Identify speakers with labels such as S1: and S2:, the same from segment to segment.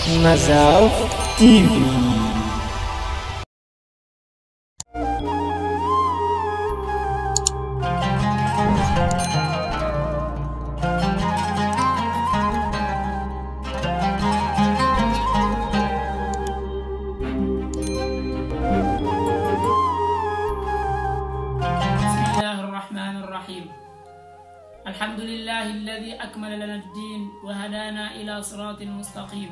S1: Mazaf TV.
S2: الحمد لله الذي أكمل لنا الدين وهدانا إلى صراط مستقيم،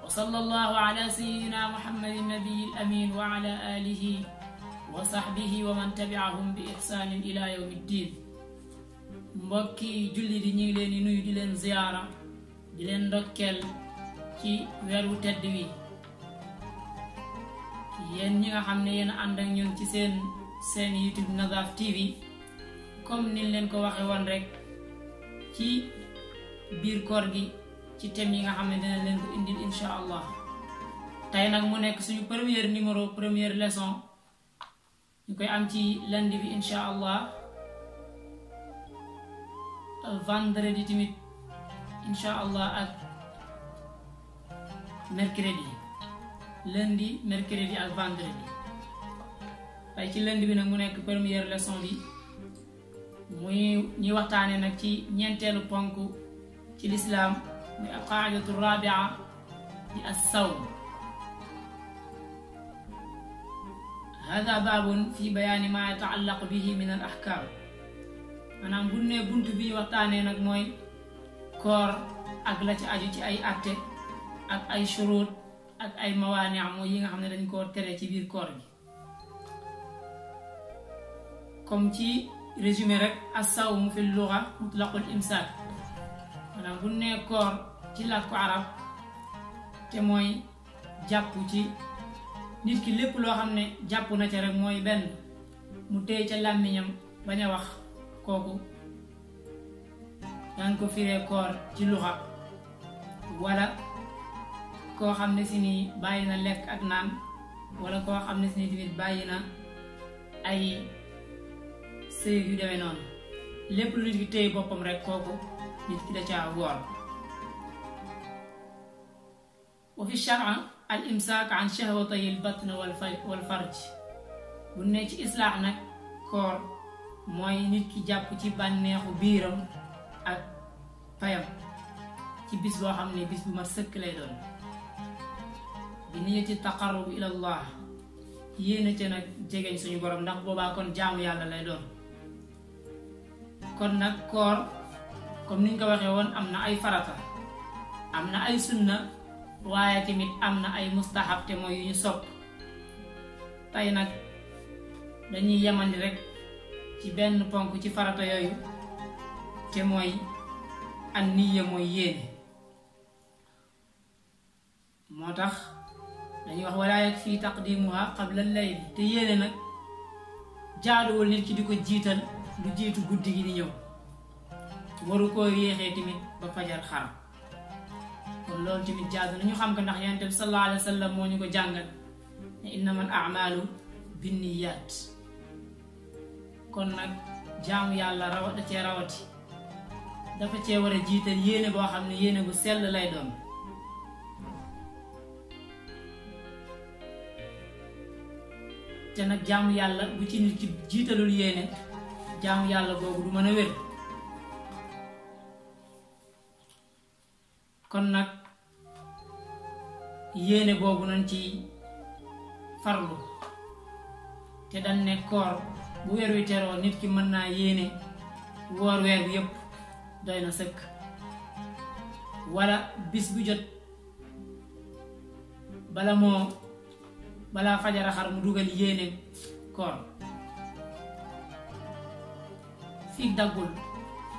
S2: وصلى الله على سيدنا محمد النبي الأمين وعلى آله وصحبه ومن تبعهم بإحسان إلى يوم الدين. mbokki julli di ñi ngi leen di nuyu di leen ziyaara di leen ndokkeel ci weeru tedd wi. yéen ñi nga xam ne yéen ànd ak ñun ci seen YouTube Mazaf TV, comme niñ leen ko waxe woon rek ci biir koor gi ci thème yi nga xam ne dina leen ko indil insha allah. tey nag mu nekk suñu première leçon ñu koy am ci lundi bi insha allah, vendredi tamit insha allah ak mercredi. lundi, mercredi ak vendredi. tey ci lundi bi nag mu nekk première leçon bi muy ñi waxtaane nag ci ñeenteelu ponk ci lislaam muy alqaidatu rabia di assawm. hada baabun fi bayaani ma yataallaqu bihi min al ahkam. maanaam bu ne buntu bi waxtaanee nag mooy koor ak la ci aju ci ay atte ak ay shurut ak ay mawaani mooy yi nga xam ne dañ koo tere ci biir koor gi. comme ci résumé rek as-sawmu fi lugha mutlaqul imsaak. maanaam bu ne koor ci làkku arab te mooy jàpp ci nit ki lépp loo xam ne jàpp na ca rek mooy benn mu téye ca làmmiñam bañ a wax, kooku daan ko firee koor ci luxa. wala koo xam ne si ni bàyyi na lekk ak naan, wala koo xam ne si ni tamit bàyyi na ay sëy yu demee noonu. lépp lu nit ki téye boppam rek kooku nit ki da caa woor. wa fi shar'a al imsaak an shahwatay al batn wal farj. bu ne ci islaax nag koor mooy nit ki jàpp ci bànneexu biiram ak payam ci bis boo xam ne bis bu mat sëkk lay doon. bi niyati taqarrub ila allah, yéena ca nag jegeñ suñu borom, ndax boobaa kon jaamu yàlla lay doon. kon nag koor comme niñ ko waxee woon am na ay farata, am na ay sunna, waaye tamit am na ay mustahab te mooy yu ñu sopp. tey nag dañuy yemandi rek ci benn ponk ci farata yooyu te mooy an niyya, mooy yéene. moo tax dañuy wax wala yakfi taqdimuha qabla al-layl, te yéene nag jaaduwul nit ki di ko jiital lu jiitu guddi gi di ñëw, waru koo yéexee tamit ba fajar xar. kon loolu tamit jaadu nañu xam ko, ndax Yonent bi sallallahu alayhi wa sallam moo ñu ko jàngal ne innamal a'malu binniyat. kon nag jaamu yàlla da cee rawati, dafa cee war a jiital yéene boo xam ne yéene bu sell lay doon. te nag jaamu yàlla bu ci nit ki jiitalul yéene, jaamu yàlla boobu du mën a wér. kon nag yéene boobu nañ ci farlu. te dañ ne koor bu weer wi teroo nit ki mën naa yéene woor weer bi yépp, doy na sëkk. wala bis bu jot balaa fajara xar mu dugal yéene koor. fii daggul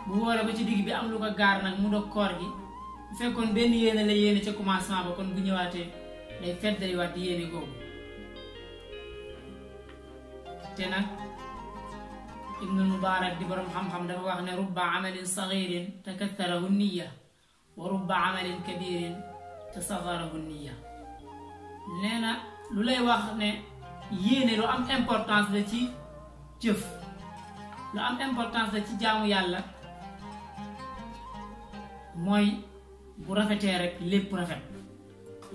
S2: bu wooree ba ci digg bi am lu ko gaar nag mu dog koor gi, bu fekkoon benn yéene la yéene ca commencement ba, kon bu ñëwaatee day feddaliwaat di yéene googu. te nag Ibnul Mubaarak di borom xam-xam dafa wax ne rubba amalin sagirin takatharahu niyya wa rubba amalin kabirin tasagharahu niyya. nee na lu lay wax ne yéene lu am importance la ci jëf, lu am importance la ci jaamu yàlla, mooy bu rafetee rek lépp rafet.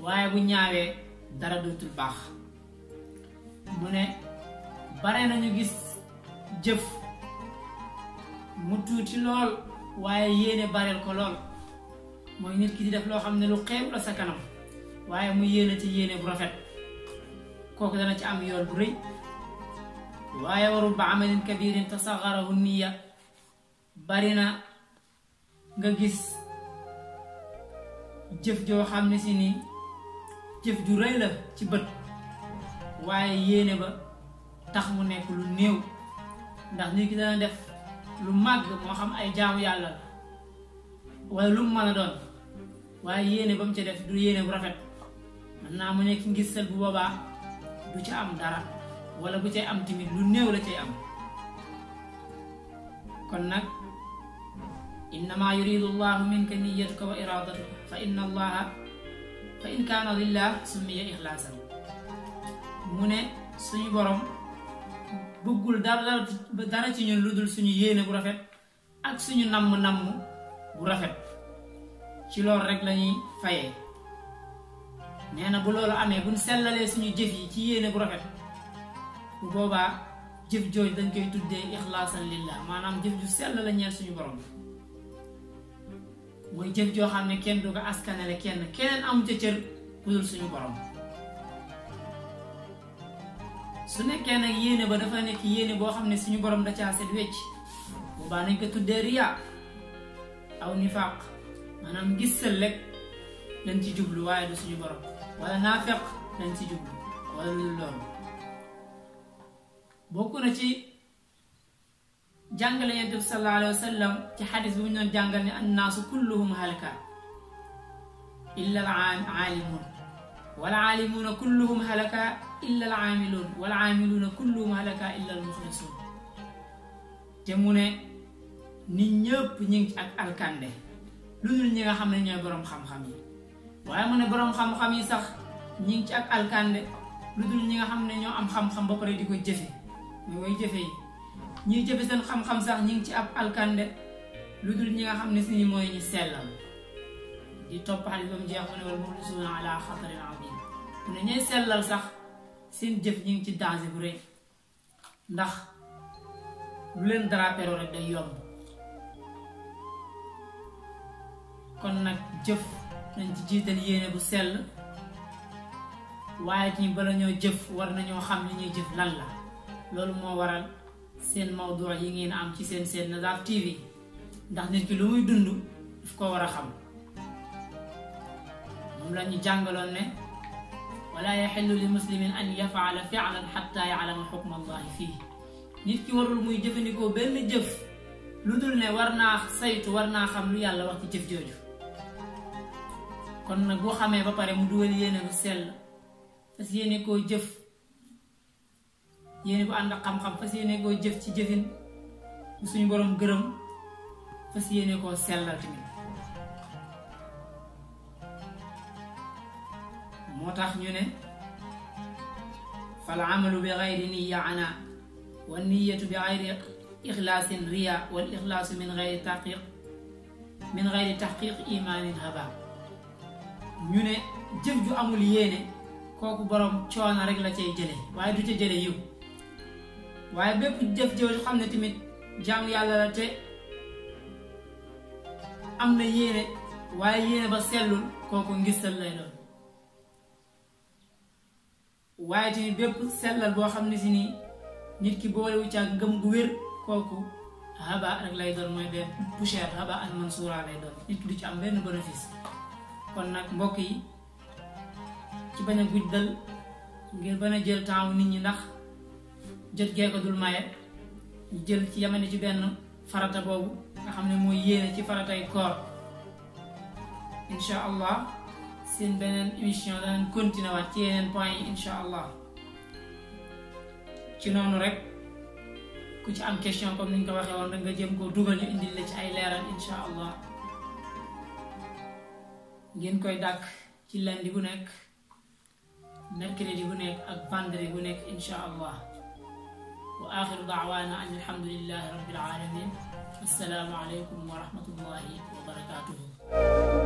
S2: waaye bu ñaawee dara dootul baax. mu ne bare nañu gis jëf mu tuuti lool waaye yéene bareel ko lool, mooy nit ki di def loo xam ne lu xeeb la sa kanam waaye mu yéene ci yéene bu rafet, kooku dana ci am yool bu rëy. waaye wa rubba amalin kabirin tasaxarahu niya, bari na nga gis jëf joo xam ne si ni jëf ju rëy la ci bët waaye yéene ba tax mu nekk lu néew. ndax nit ki dana def lu màgg moo xam ay jaamu yàlla la wala lu mu mën a doon, waaye yéene ba mu ca def du yéene bu rafet, mën naa mu nekk ngistal, bu boobaa du ca am dara, wala bu cay am timit lu néew la cay am. kon nag innama yuridu llahu minka niyatuka wa iradatuka fa inna allaha fa in kaana lillah summiya ixlaasan. mu ne suñu borom bëggul dara ci ñun lu dul suñu yéene bu rafet ak suñu namm bu rafet, ci loolu rek lañuy fayee. nee na bu loolu amee buñ sellalee suñu jëf yi ci yéene bu rafet, bu boobaa jëf jooj dañ koy tuddee ixlaasan lillah, maanaam jëf ju sell la ñeel suñu borom. mooy jëf joo xam ne kenn du ko askanale keneen amu ca cër ku dul suñu borom. su nekkee nag yéene ba dafa nekk yéene boo xam ne suñu borom da caa set wecc, boobaa nañ ko tuddee riya aw nifaaq, maanaam gisal rek lañ ci jublu waaye du suñu borom, wala naafeq lañ ci jublu wala lu loolu. bokk na ci jàngale Yonent bi sallallahu alayhi wa sallam ci xadis bi mu doon jàngal ne annaasu kulluhum halaka illa al aalimuun wal aalimuuna kulluhum halaka illa al aamiluun wal aamiluuna kulluhum halaka illa al muxlisuun. te mu ne nit ñëpp ñu ngi ci ak alkande lu dul ñi nga xam ne ñooy boroom xam-xam yi, waaye mu ne boroom xam-xam yi sax ñi ngi ci ak alkande lu dul ñi nga xam ne ñoo am xam-xam ba pare di ko jëfe, mooy jëfe yi. ñiy jëfe seen xam-xam sax ñi ngi ci ab alkande lu dul ñi nga xam ne si ni mooy ñi sellal. di topp xadis ba mu jeex mu ne wal muxlisuuna ala xatarin adim, mu ne ñooy sellal sax seen jëf ñi ngi ci danger bu rëy, ndax lu leen dara pero rek day yomb. kon nag jëf nañ ci jiital yéene bu sell, waaye ci bala ñoo jëf war nañoo xam li ñuy jëf lan la. loolu moo waral seen mawdu yi ngeen am ci seen Nazaf TV, ndax nit ki lu muy dund daf ko war a xam. moom la ñu jàngaloon ne wala yaxillu li muslimin an yafaala fi'lan xatta ya'lama xukma allahi fii. nit ki warul muy jëfandikoo benn jëf lu dul ne war naa saytu, war naa xam lu yàlla wax ci jëf jooju. kon nag boo xamee ba pare mu dugal yéene bu sell, fas yéene koo jëf yéene bu ànd ak xam-xam, fas yéene koo jëf ci jëfin bu suñu borom gërëm, fas yéene koo sellal tamit. moo tax ñu ne fal amalu bi gayri niya ana wa niyatu bi gayri ixlaasin riya wal ixlaasu min gayri taxqiq imaanin haba. ñu ne jëf ju amul yéene kooku borom coono rek la cay jële waaye du ca jële yiw. waaye bépp jëf jooju xam ne tamit jaamu yàlla la te am na yéene waaye yéene ba sellul, kooku ngistal lay doon. waaye tamit bépp sellal boo xam ne si nii nit ki boolewu ca ngëm gu wér, kooku haba rek lay doon, mooy benn poussière, haba an mansuura lay doon, nit ki du ci am benn bénéfice. kon nag mbokk yi ci bañ a guddal ngir bañ a jël temps nit ñi, ndax jot gee ko dul maye, ñu jël ci yamane ci benn farata boobu nga xam ne mooy yéene ci faratay koor. incha allah seen beneen émission danañ continuer waat ci yeneen point yi incha allah. ci noonu rek ku ci am question comme ni ñu ko waxee woon rek nga jëm koo dugal ñu indil la ci ay leeral incha allah. ngeen koy dàkk ci lundi bu nekk, mercredi bu nekk ak vendredi bu nekk incha allah. wa axiru daawaana an alhamdulillahi rabbil alamin. assalaamu aleykum wa rahmatullahi wa barakatuhu.